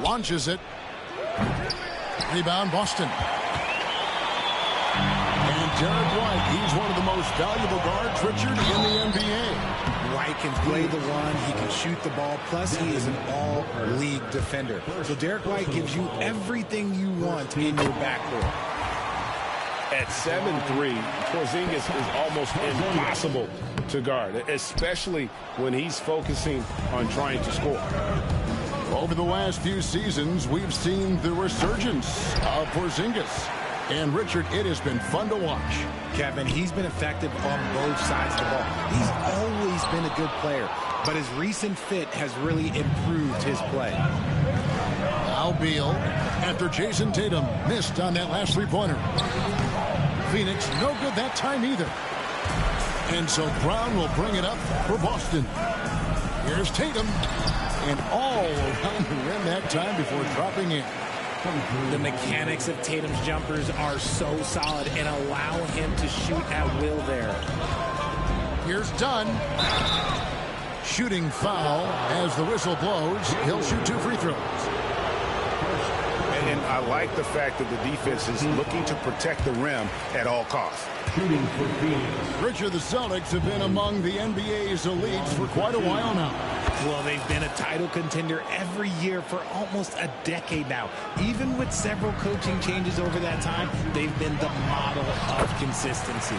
Launches it. Rebound, Boston. And Derek White, he's one of the most valuable guards, Richard, in the NBA. White can play the one, he can shoot the ball, plus he is an all-league defender. So Derek White gives you everything you want in your backcourt. At 7'3", Porzingis is almost impossible to guard, especially when he's focusing on trying to score. Over the last few seasons, we've seen the resurgence of Porzingis. And, Richard, it has been fun to watch. Kevin, he's been effective on both sides of the ball. He's always been a good player, but his recent fit has really improved his play. Now Beal, after Jason Tatum missed on that last three-pointer. Phoenix, no good that time either. And so Brown will bring it up for Boston. Here's Tatum. And all around the rim that time before dropping in. The mechanics of Tatum's jumpers are so solid and allow him to shoot at will there. Here's Dunn. Shooting foul as the whistle blows. He'll shoot 2 free throws. And I like the fact that the defense is looking to protect the rim at all costs. Shooting for Phoenix. Richard, the Celtics have been among the NBA's elites for quite a while now. Well, they've been a title contender every year for almost a decade now. Even with several coaching changes over that time, they've been the model of consistency.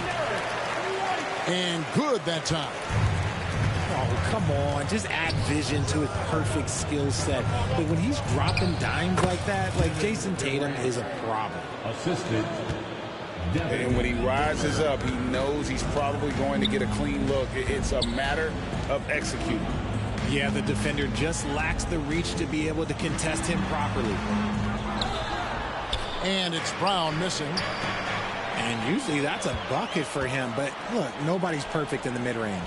And good that time. Oh, come on. Just add vision to his perfect skill set. But when he's dropping dimes like that, like Jason Tatum is a problem. Assistant. And when he rises up, he knows he's probably going to get a clean look. It's a matter of executing. Yeah, the defender just lacks the reach to be able to contest him properly. And it's Brown missing. And usually that's a bucket for him. But look, nobody's perfect in the mid-range.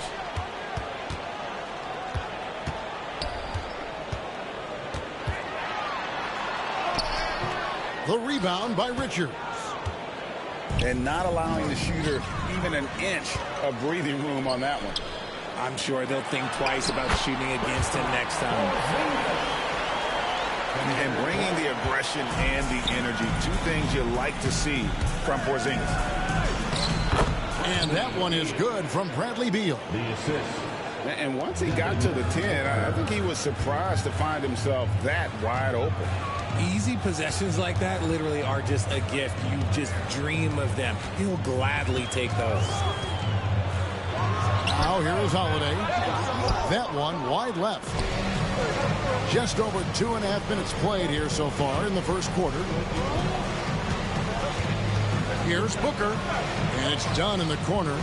The rebound by Richards. And not allowing the shooter even an inch of breathing room on that one. I'm sure they'll think twice about shooting against him next time. And bringing the aggression and the energy, 2 things you like to see from Porzingis. And that one is good from Bradley Beal. The assist. And once he got to the 10, I think he was surprised to find himself that wide open. Easy possessions like that literally are just a gift. You just dream of them. He'll gladly take those. Now here is Holiday. That one wide left. Just over 2.5 minutes played here so far in the first quarter. Here's Booker. And it's Dunn in the corner.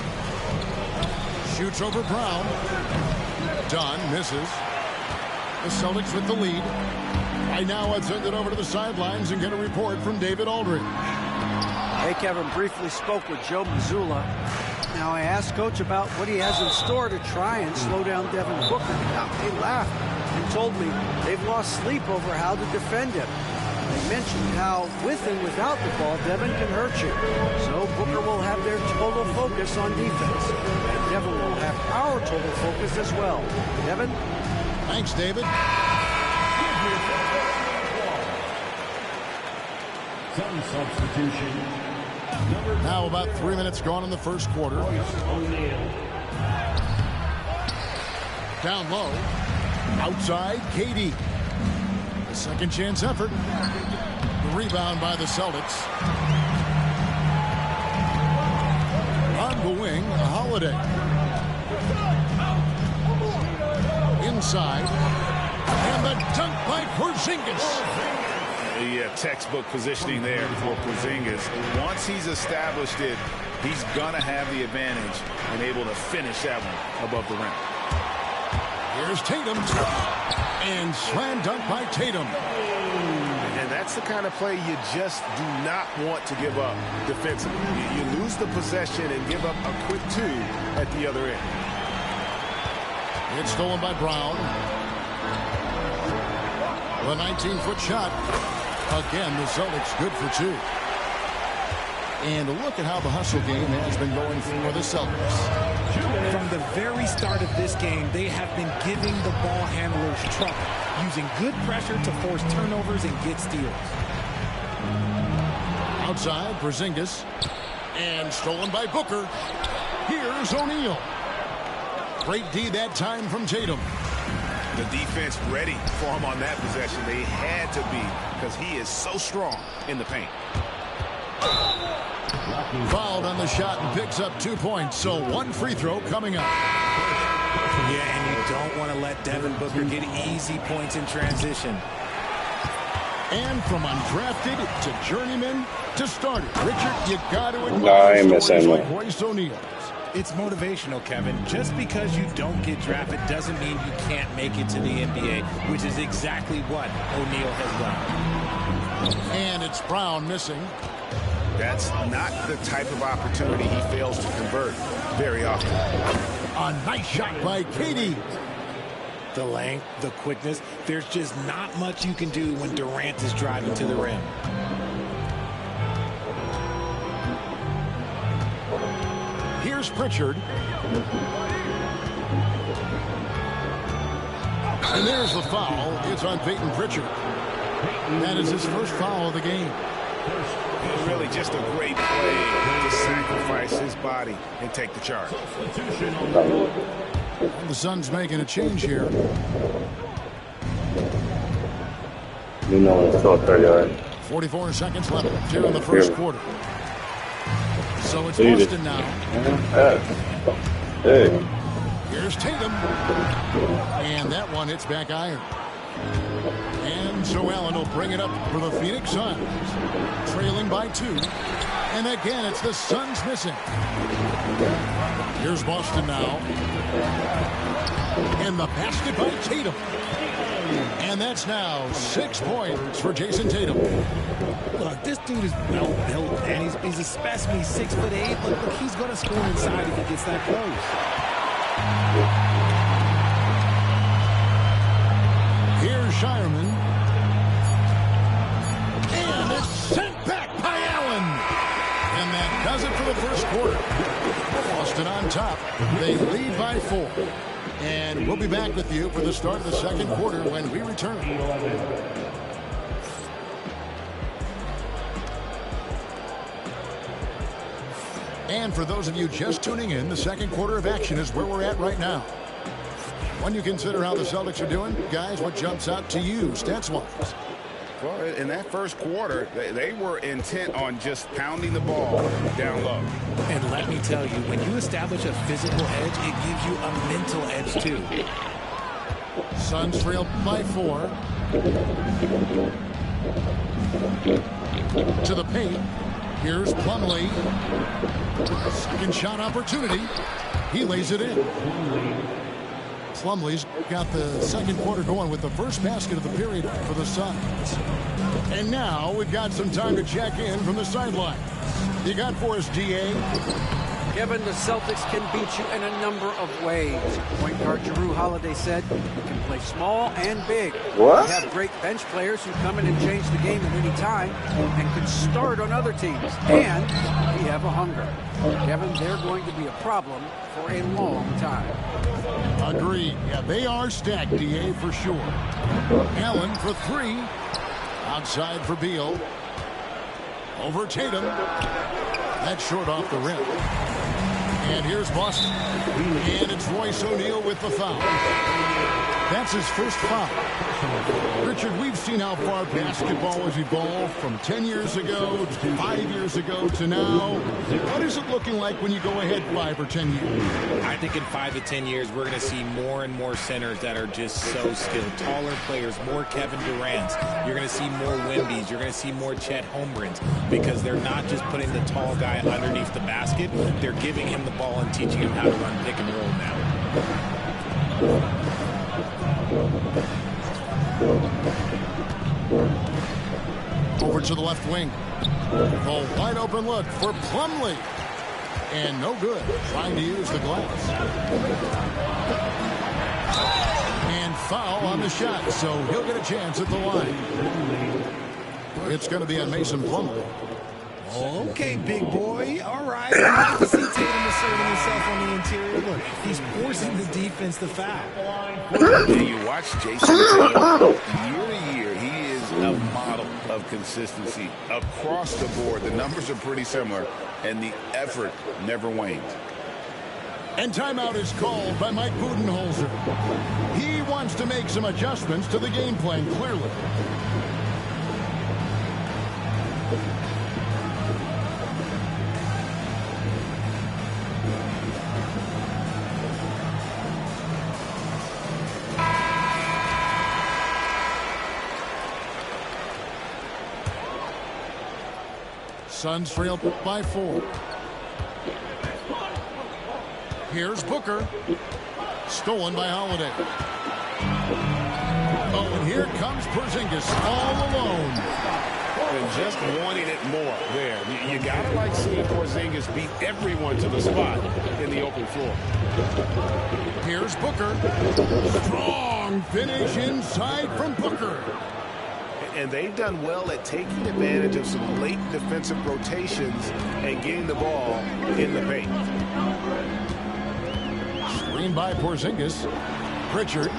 Shoots over Brown. Dunn misses. The Celtics with the lead. Right now, I'd send it over to the sidelines and get a report from David Aldridge. Hey, Kevin, briefly spoke with Joe Mazzulla. Now, I asked Coach about what he has in store to try and slow down Devin Booker. Now, he laughed and told me they've lost sleep over how to defend him. They mentioned how, with and without the ball, Devin can hurt you. So Booker will have their total focus on defense. And Devin will have our total focus as well. Devin? Thanks, David. Some substitution. Now about 3 minutes gone in the first quarter. Down low. Outside, KD. The second chance effort. The rebound by the Celtics. On the wing, Holiday. Inside. And the dunk by Porzingis. The textbook positioning there for Porzingis. Once he's established it, he's going to have the advantage and able to finish that one above the rim. Here's Tatum. And slam dunk by Tatum. And that's the kind of play you just do not want to give up defensively. You lose the possession and give up a quick 2 at the other end. It's stolen by Brown. The 19-foot shot. Again, the Celtics good for 2. And look at how the hustle game has been going for the Celtics. From the very start of this game, they have been giving the ball handlers trouble. using good pressure to force turnovers and get steals. Outside, Porzingis. And stolen by Booker. Here's O'Neal. Great D that time from Tatum. The defense ready for him on that possession. They had to be, because he is so strong in the paint. Fouled on the shot and picks up 2 points. So 1 free throw coming up. Yeah, and you don't want to let Devin Booker get easy points in transition. And from undrafted to journeyman to starter. Richard, you got to I admire ain't stories missing like it. Royce O'Neal. It's motivational, Kevin. Just because you don't get drafted doesn't mean you can't make it to the NBA, which is exactly what O'Neal has done. And it's Brown missing. That's not the type of opportunity he fails to convert very often. A nice shot by KD. The length, the quickness, there's just not much you can do when Durant is driving to the rim. Here's Pritchard. And there's the foul. It's on Peyton Pritchard. That is his first foul of the game. Really just a great play to sacrifice his body and take the charge. And the Suns making a change here. You know it's still 30, right? 44 seconds left here in the first quarter. So it's Easy. Boston now. Hey. Here's Tatum. And that one hits back iron. And so Allen will bring it up for the Phoenix Suns. Trailing by 2. And again, it's the Suns missing. Here's Boston now. And the basket by Tatum. And that's now 6 points for Jason Tatum. Look, this dude is well built, and he's a specimen. He's 6'8". Look, he's going to score inside if he gets that close. Here's Shireman. And it's sent back by Allen. And that does it for the first quarter. Boston on top. They lead by 4. And we'll be back with you for the start of the second quarter when we return. And for those of you just tuning in, the second quarter of action is where we're at right now. When you consider how the Celtics are doing, guys, what jumps out to you stats-wise? Well, in that first quarter, they were intent on just pounding the ball down low. And let me tell you, when you establish a physical edge, it gives you a mental edge, too. Suns trail by 4. To the paint. Here's Plumlee. Second shot opportunity. He lays it in. Plumlee's got the second quarter going with the first basket of the period for the Suns. And now we've got some time to check in from the sideline. You got for us, DA? Kevin, the Celtics can beat you in a number of ways. Point guard Jrue Holiday said you can play small and big. What? You have great bench players who come in and change the game at any time and can start on other teams. And we have a hunger. Kevin, they're going to be a problem for a long time. Agreed. Yeah, they are stacked, DA, for sure. Allen for 3. Outside for Beal. Over Tatum. That's short off the rim. And here's Boston. And it's Royce O'Neal with the foul. That's his first foul. Richard, we've seen how far basketball has evolved from 10 years ago to 5 years ago to now. What is it looking like when you go ahead 5 or 10 years? I think in 5 to 10 years, we're going to see more and more centers that are just so skilled. Taller players, more Kevin Durant's. You're going to see more Wembys. You're going to see more Chet Holmgrens because they're not just putting the tall guy underneath the basket. They're giving him the ball and teaching him how to run pick and roll now. Over to the left wing. A wide open look for Plumlee. And no good. Trying to use the glass. And foul on the shot, so he'll get a chance at the line. It's going to be on Mason Plumlee. Okay, big boy. All right. I like to see Tatum asserting himself on the interior. Look, he's forcing the defense to foul. And you watch Jason Tatum year to year. He is a model of consistency across the board. The numbers are pretty similar, and the effort never wanes. And timeout is called by Mike Budenholzer. He wants to make some adjustments to the game plan, clearly. Suns trail by 4. Here's Booker. Stolen by Holiday. Oh, and here comes Porzingis all alone. And just wanting it more there. You got to like seeing Porzingis beat everyone to the spot in the open floor. Here's Booker. Strong finish inside from Booker. And they've done well at taking advantage of some late defensive rotations and getting the ball in the paint. Screen by Porzingis. Pritchard.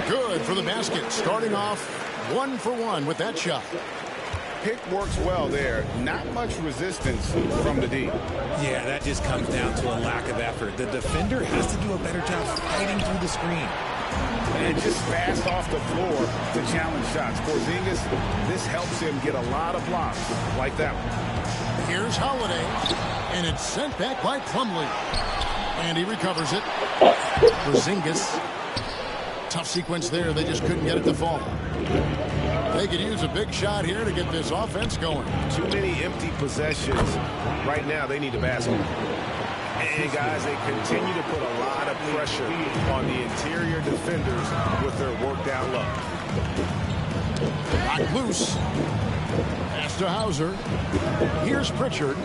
Good for the basket. Starting off 1 for 1 with that shot. Pick works well there. Not much resistance from the D. Yeah, that just comes down to a lack of effort. The defender has to do a better job fighting through the screen. And just fast off the floor to challenge shots. Porzingis, this helps him get a lot of blocks like that one. Here's Holiday. And it's sent back by Plumlee. And he recovers it. Porzingis. Tough sequence there. They just couldn't get it to fall. They could use a big shot here to get this offense going. Too many empty possessions. Right now, they need a basket. And, guys, they continue to put a lot of pressure on the interior defenders with their worked-out look. Knocked loose. Pass to Hauser. Here's Pritchard.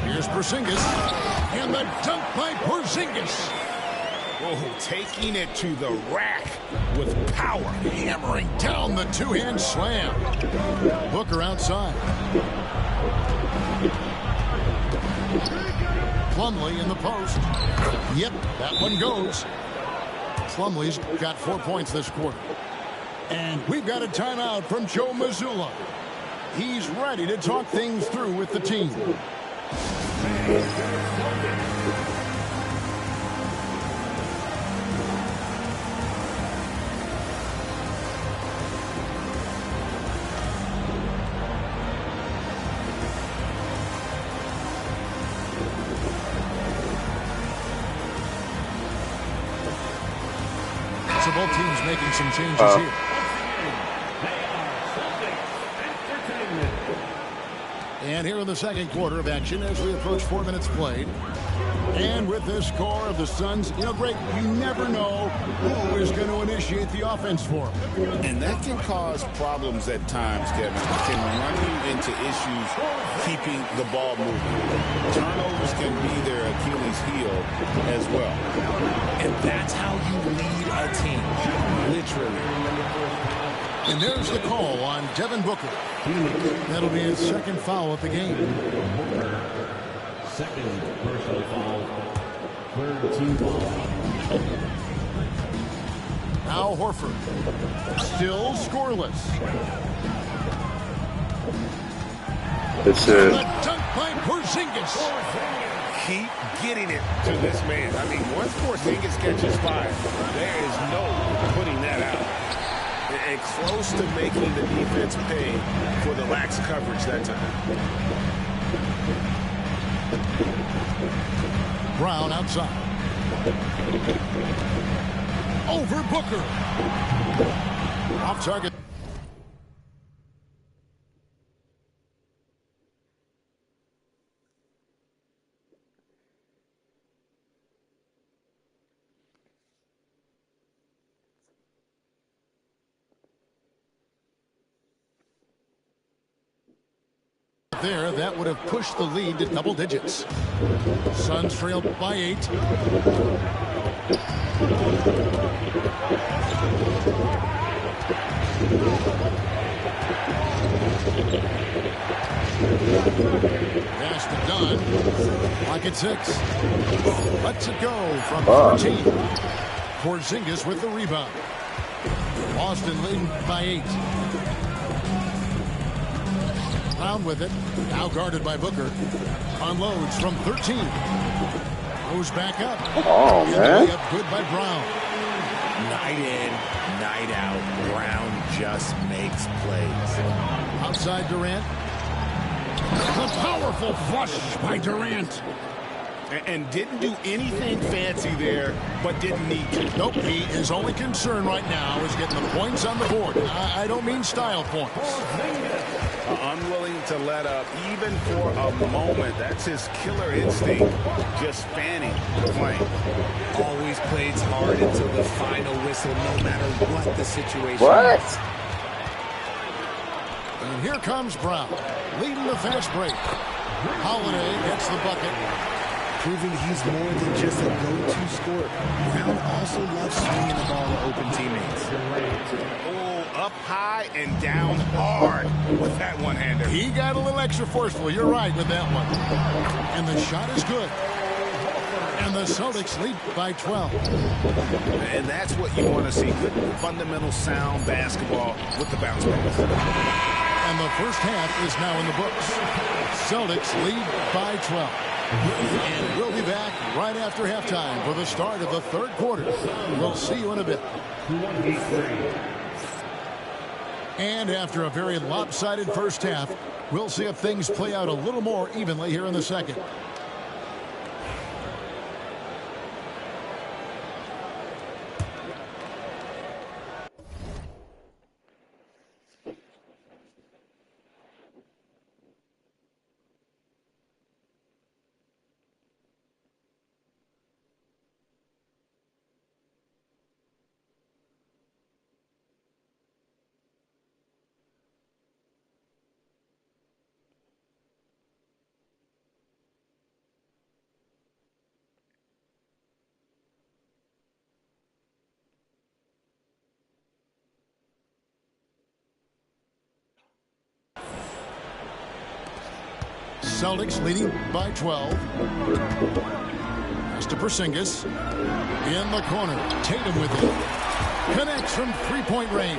Here's Porzingis. And the dunk by Porzingis. Oh, taking it to the rack with power. Hammering down the two-hand slam. Booker outside. Plumlee in the post. Yep, that one goes. Plumlee's got 4 points this quarter. And we've got a timeout from Joe Mazzulla. He's ready to talk things through with the team. So both teams making some changes here. And here in the second quarter of action as we approach 4 minutes played. And with this score of the Suns, you know, Greg, you never know who is going to initiate the offense for them. And that can cause problems at times, Kevin. It can run you into issues keeping the ball moving. Turnovers can be their Achilles heel as well. And that's how you lead a team, literally. And there's the call on Devin Booker. That'll be his second foul of the game. Second personal foul. Third team foul. Al Horford. Still scoreless. It's The dunk by Porzingis. Keep getting it to this man. I mean, once Porzingis catches fire, there is no putting that out. And close to making the defense pay for the lax coverage that time. Brown outside. Over Booker. Off target. There, that would have pushed the lead to double digits. Suns trailed by 8. Pass to Dunn. Lock at 6. Lets it go from 13. Porzingis with the rebound. Boston leading by 8. Brown with it. Now guarded by Booker. Unloads from 13. Goes back up. Oh, man. Up good by Brown. Night in, night out, Brown just makes plays. Outside Durant. The powerful flush by Durant. And didn't do anything fancy there, but didn't need to. Nope, his only concern right now is getting the points on the board. I don't mean style points. Unwilling to let up, even for a moment. That's his killer instinct, just fanning the flame. Always plays hard until the final whistle, no matter what the situation What? is. And here comes Brown, leading the fast break. Holiday gets the bucket. Proving he's more than just a go-to scorer. Brown also loves swinging the ball to open teammates. Oh, up high and down hard with that one-hander. He got a little extra forceful. You're right with that one. And the shot is good. And the Celtics lead by 12. And that's what you want to see. Good fundamental sound basketball with the bounce pass. And the first half is now in the books. Celtics lead by 12. And we'll be back right after halftime for the start of the third quarter. We'll see you in a bit. And after a very lopsided first half, we'll see if things play out a little more evenly here in the second. Celtics leading by 12. Pass to Porzingis. In the corner. Tatum with it. Connects from three-point range.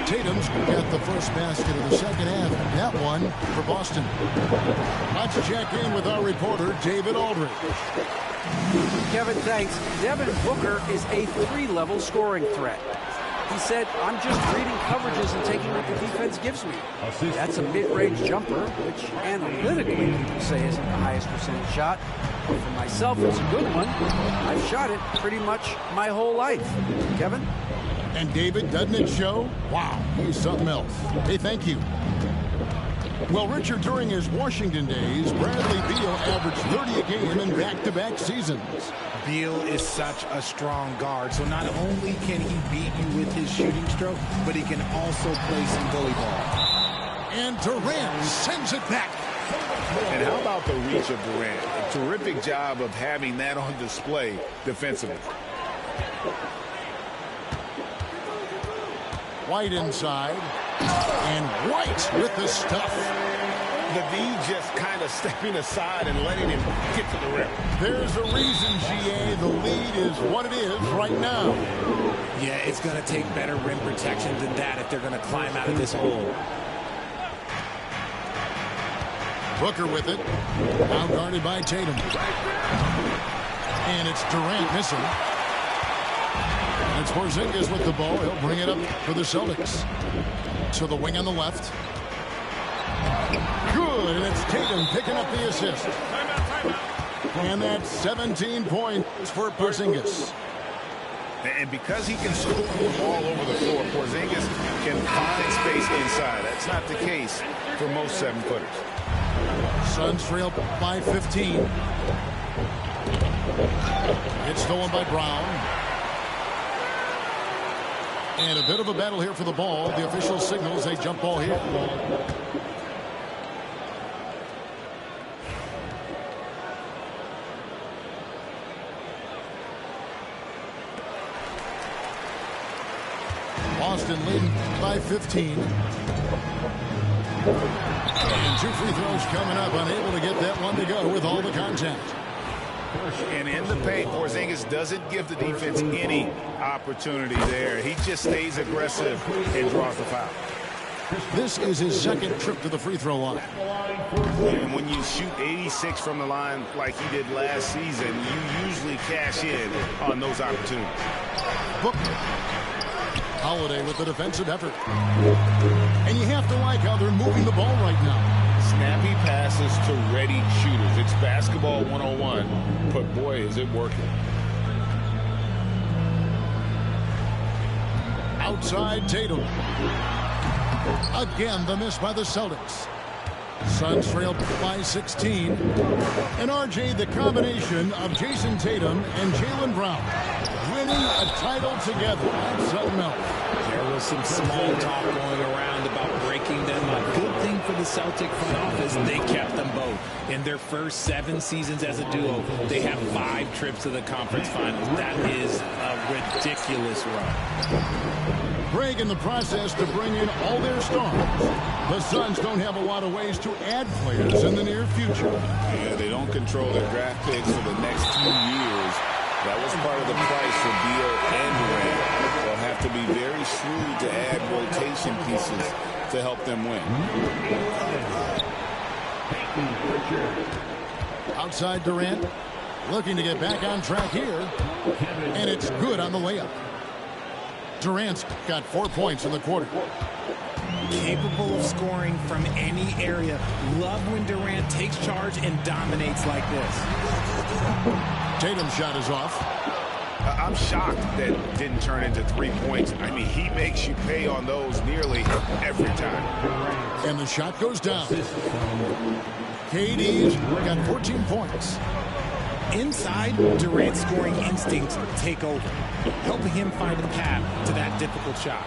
Tatum's got the first basket of the second half. That one for Boston. Let's check in with our reporter, David Aldridge. Kevin, thanks. Devin Booker is a 3-level scoring threat. He said, I'm just reading coverages and taking what the defense gives me. That's a mid-range jumper, which analytically people say isn't the highest percentage shot. But for myself, it's a good one. I've shot it pretty much my whole life. Kevin? And David, doesn't it show? Wow, he's something else. Hey, thank you. Well, Richard, during his Washington days, Bradley Beal averaged 30 a game in back-to-back seasons. Beal is such a strong guard, so not only can he beat you with his shooting stroke, but he can also play some bully ball. And Durant sends it back. And how about the reach of Durant? A terrific job of having that on display defensively. White inside. And White with the stuff. The D just kind of stepping aside and letting him get to the rim. There's a reason, GA, the lead is what it is right now. Yeah, it's going to take better rim protection than that if they're going to climb out of this hole. Booker with it. Now guarded by Tatum. And it's Durant missing. And it's Porzingis with the ball. He'll bring it up for the Celtics. To the wing on the left. Good, and it's Tatum picking up the assist. And that's 17 points for Porzingis. And because he can score from all over the floor, Porzingis can find space inside. That's not the case for most 7-footers. Suns trail by 15. It's stolen by Brown. And a bit of a battle here for the ball. The official signals a jump ball here. Boston leading by 15. And 2 free throws coming up, unable to get that one to go with all the contact. And in the paint, Porzingis doesn't give the defense any opportunity there. He just stays aggressive and draws the foul. This is his second trip to the free throw line. And when you shoot 86 from the line like he did last season, you usually cash in on those opportunities. Booker. Holiday with the defensive effort. And you have to like how they're moving the ball right now. Snappy passes to ready shooters. It's basketball 101, but boy, is it working. Outside Tatum. Again, the miss by the Celtics. Suns trailed by 16. And RJ, the combination of Jason Tatum and Jaylen Brown winning a title together. That's something else. There was some small talk going around about breaking them up. Good thing for the Celtic front office, they kept them both. In their first 7 seasons as a duo, they have 5 trips to the conference finals. That is a ridiculous run. Craig in the process to bring in all their stars. The Suns don't have a lot of ways to add players in the near future. Yeah, they don't control their draft picks for the next 2 years. That was part of the price for Beal and Durant. They'll have to be very shrewd to add rotation pieces to help them win. Outside Durant, looking to get back on track here. And it's good on the layup. Durant's got 4 points in the quarter. Capable of scoring from any area. Love when Durant takes charge and dominates like this. Tatum's shot is off. I'm shocked that it didn't turn into 3 points. I mean, he makes you pay on those nearly every time. And the shot goes down. KD's got 14 points. Inside, Durant's scoring instincts take over, helping him find a path to that difficult shot.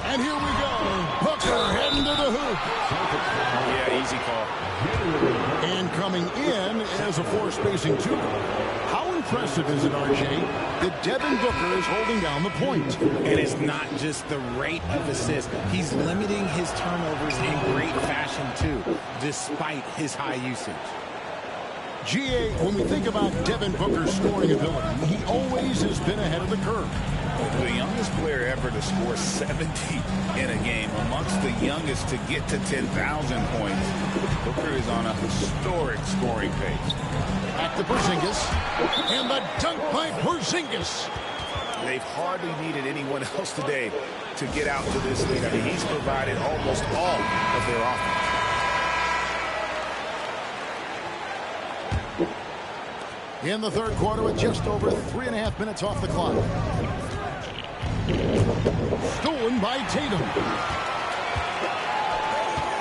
And here we go. Booker heading to the hoop. Yeah, easy call. And coming in as a 4-spacing 2. How impressive is it, RJ, that Devin Booker is holding down the point? And it's not just the rate of assist. He's limiting his turnovers in great fashion, too, despite his high usage. GA, when we think about Devin Booker's scoring ability, he always has been ahead of the curve. The youngest player ever to score 70 in a game, amongst the youngest to get to 10,000 points. Booker is on a historic scoring pace. Back to Porzingis, and the dunk by Porzingis. They've hardly needed anyone else today to get out to this lead. I mean, he's provided almost all of their offense. In the third quarter with just over 3.5 minutes off the clock. Stolen by Tatum.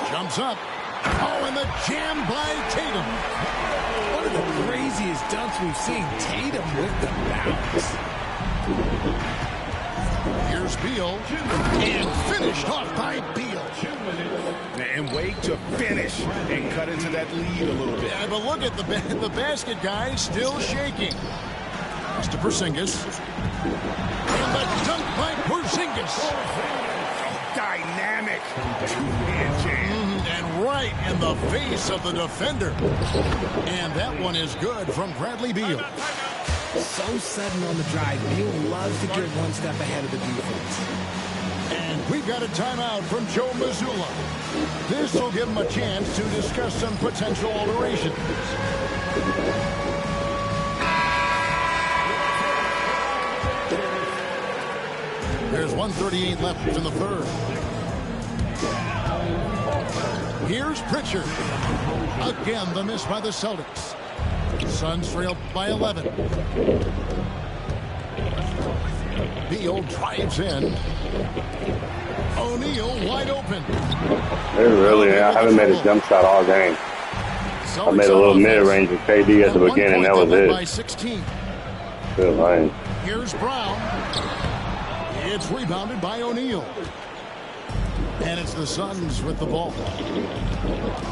Jumps up. Oh, and the jam by Tatum. One of the craziest dunks we've seen. Tatum with the bounce. Here's Beal. And finished off by Beal. And wait to finish and cut into that lead a little bit. Yeah, but look at the basket guy still shaking. Mr. Porzingis. And the dunk by Porzingis. Dynamic two-hand jam. And right in the face of the defender. And that one is good from Bradley Beal. So sudden on the drive. Beal loves to get one step ahead of the defense. And we've got a timeout from Joe Mazzulla. This will give him a chance to discuss some potential alterations. There's 1:38 left in the third. Here's Pritchard. Again, the miss by the Celtics. Suns trailed by 11. Beal drives in. O'Neal wide open. I haven't made a jump shot all game. I made a little mid-range with KD at the beginning. That was it. By 16. Good line. Here's Brown. It's rebounded by O'Neal. And it's the Suns with the ball.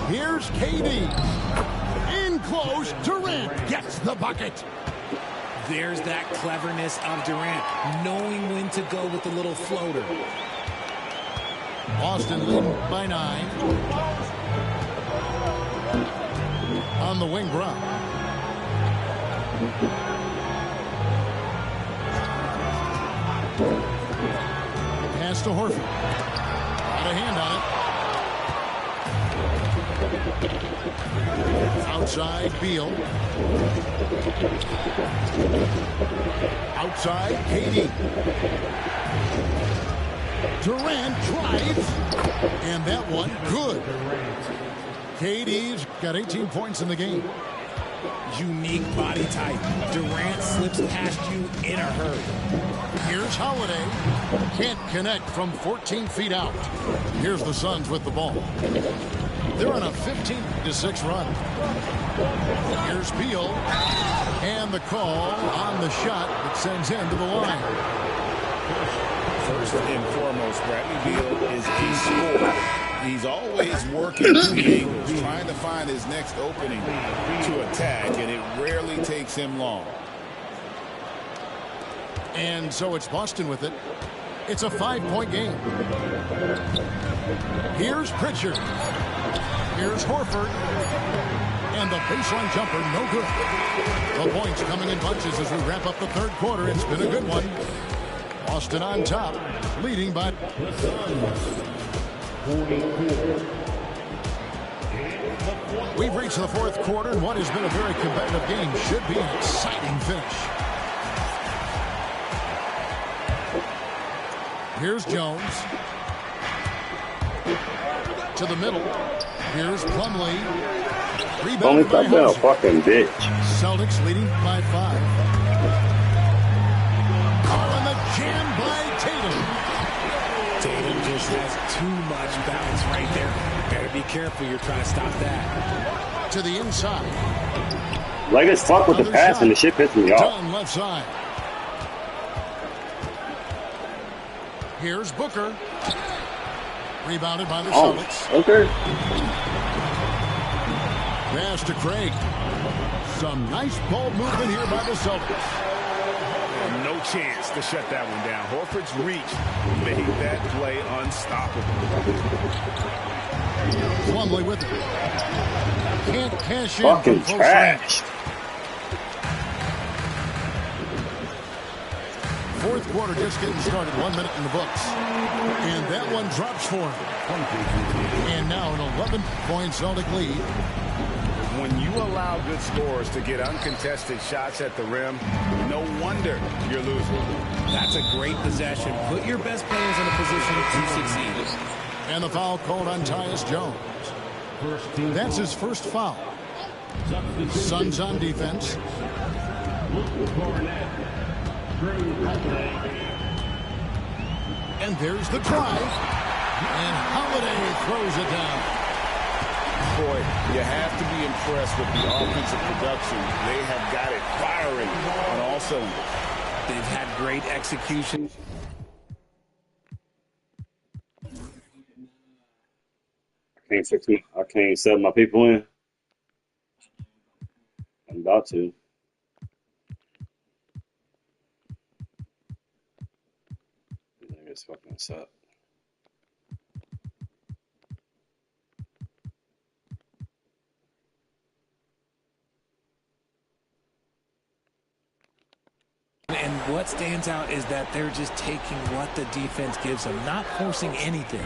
Here's KD. In close, Durant gets the bucket. There's that cleverness of Durant, knowing when to go with the little floater. Boston leading by 9. On the wing, Brown. Pass to Horford. Got a hand on it. Outside, Beal. Outside, KD. Durant drives. And that one, good. KD's got 18 points in the game. Unique body type. Durant slips past you in a hurry. Here's Holiday. Can't connect from 14 feet out. Here's the Suns with the ball. They're on a 15-6 run. Here's Beal. And the call on the shot that sends him to the line. First and foremost, Bradley Beal is the scorer. He's always working the angles, trying to find his next opening to attack, and it rarely takes him long. And so it's Boston with it. It's a 5-point game. Here's Pritchard. Here's Horford. And the baseline jumper, no good. The points coming in bunches as we wrap up the third quarter. It's been a good one. Boston on top, leading by... We've reached the fourth quarter, and what has been a very competitive game should be an exciting finish. Here's Jones. To the middle. Here's Plumlee. Only Rebounded by been a Hauser. fucking bitch. Celtics leading by 5. Oh, and the jam by Tatum. Tatum just has too much bounce right there. Better be careful. You're trying to stop that. To the inside. Like as fuck with the Another pass shot. and the shit pissed me off. Down left side. Here's Booker. Rebounded by the Oh, Celtics. okay. Pass to Craig. Some nice ball movement here by the Celtics. No chance to shut that one down. Horford's reach made that play unstoppable. Plumlee with it. Can't cash in. Fucking from close trash. range. Fourth quarter just getting started. 1 minute in the books. And that one drops for him. And now an 11-point Celtic lead. When you allow good scorers to get uncontested shots at the rim, no wonder you're losing. That's a great possession. Put your best players in a position to succeed. And the foul called on Tyus Jones. That's his first foul. Suns on defense. And there's the drive. And Holiday throws it down. Boy, you have to be impressed with the offensive production. They have got it firing on all cylinders. They've had great execution. I can't set my people in. I'm about to. It's fucking us up. And what stands out is that they're just taking what the defense gives them, not forcing anything.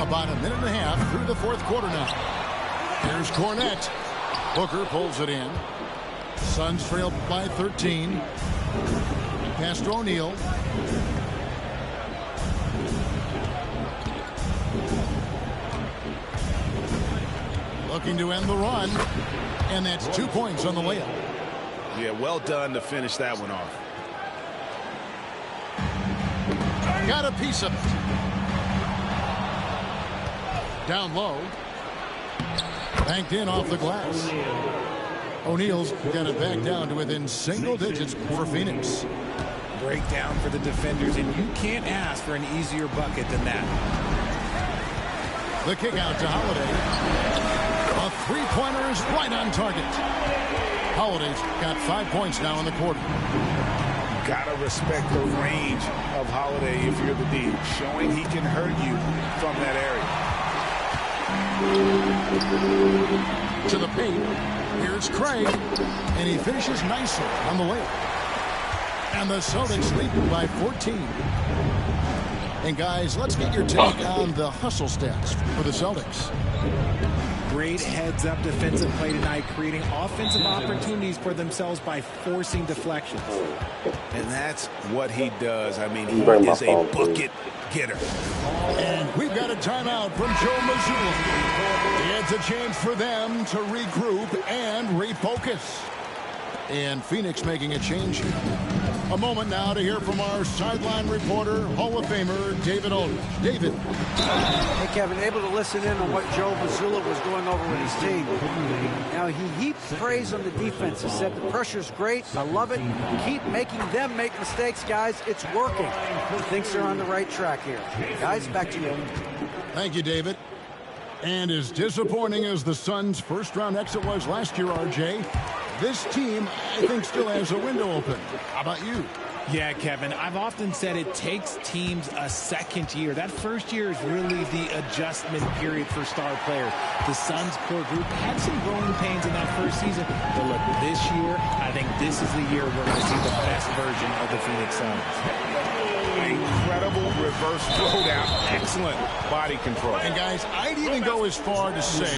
About a minute and a half through the fourth quarter now. Here's Cornette. Booker pulls it in. Suns trail by 13. Pass to O'Neal. Looking to end the run. And that's 2 points on the layup. Yeah, well done to finish that one off. Got a piece of it. Down low. Banked in off the glass. O'Neal's got it back down to within single digits for Phoenix. Breakdown for the defenders, and you can't ask for an easier bucket than that. The kick out to Holiday. A three-pointer is right on target. Holiday's got 5 points now in the quarter. got to respect the range of Holiday if you're the D, showing he can hurt you from that area. To the paint. Here's Craig. And he finishes nicely on the way. And the Celtics lead by 14. And guys, let's get your take on the hustle stats for the Celtics. Great heads-up defensive play tonight, creating offensive opportunities for themselves by forcing deflections. And that's what he does. I mean, he is a bucket getter. And we've got a timeout from Joe Mazzulla. It's a chance for them to regroup and refocus. And Phoenix making a change here. A moment now to hear from our sideline reporter, Hall of Famer David Aldridge. David. Hey, Kevin, able to listen in on what Joe Mazzulla was going over with his team. Now, he heaped praise on the defense. He said the pressure's great. I love it. Keep making them make mistakes, guys. It's working. He thinks they're on the right track here. Guys, back to you. Thank you, David. And as disappointing as the Suns' first-round exit was last year, RJ, this team, I think, still has a window open. How about you? Yeah, Kevin, I've often said it takes teams a second year. That first year is really the adjustment period for star players. The Suns core group had some growing pains in that first season. But look, this year, I think this is the year we're going to see the best version of the Phoenix Suns. Incredible reverse throwdown. Excellent body control. And guys, I'd even go as far to say